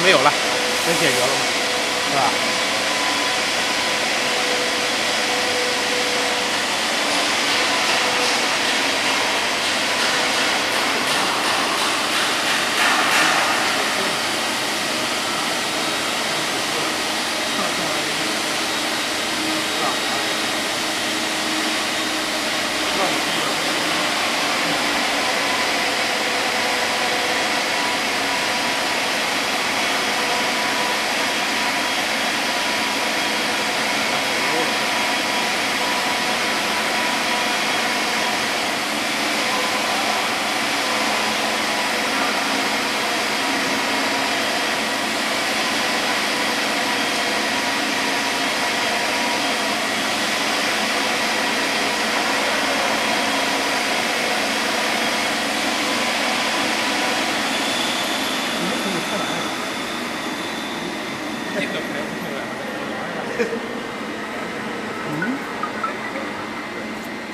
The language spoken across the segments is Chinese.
没有了，能解决了嘛，是吧？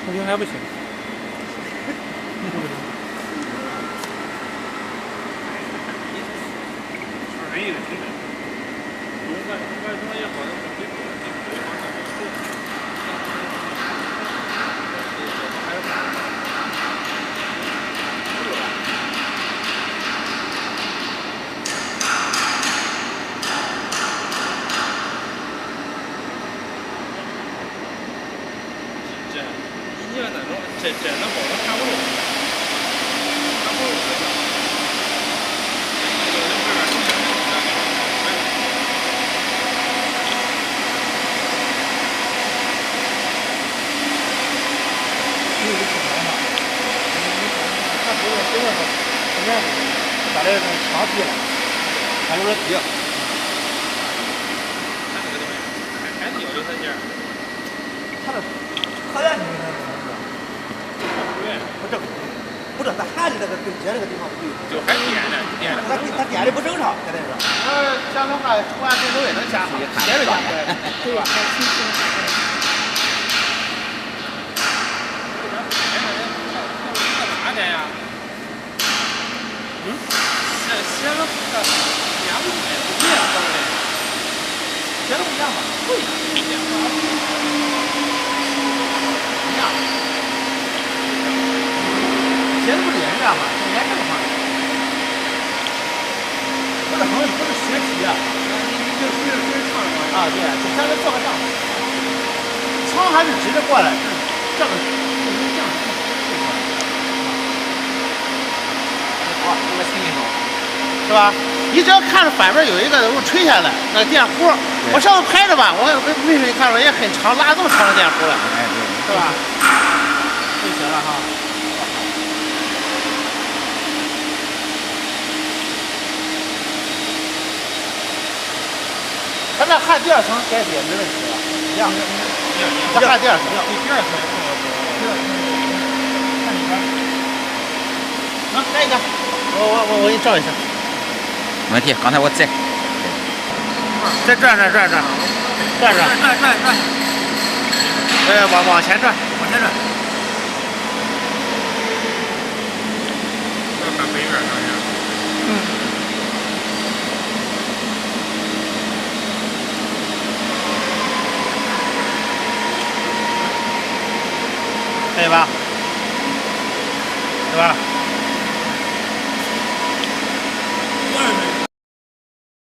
我觉得还不行。这那包都看不懂，看不懂这个。它不是这个现在把这个墙壁了，还有点低。它这个东西还低有3件。它的可远你看。不是，它焊的那个跟接那个地方不对，就还颠的。它颠的不正常，现在是。像那话，图案最后也能加上，接着加，对吧？哪点呀？写了2不对呀，当然。写的不一样嘛？不一样。一样。写的不是也是这样吗？连这个嘛。不是横，不是斜体啊。你就随着唱嘛。啊，对，就咱们做个账。墙还是直着过来，这个就是这样。好，这个清理好，是吧？你只要看着反面有一个垂下来那个电弧，我上头拍着吧，我没准你看着也很长，拉这么长的电弧了，哎，对，是吧？就行了哈。咱这焊第2层该也没问题了，一样。再焊第2层。第2层看里边。能来一个，我给你照一下。没问题，刚才我在。再转。往前转。看北边上。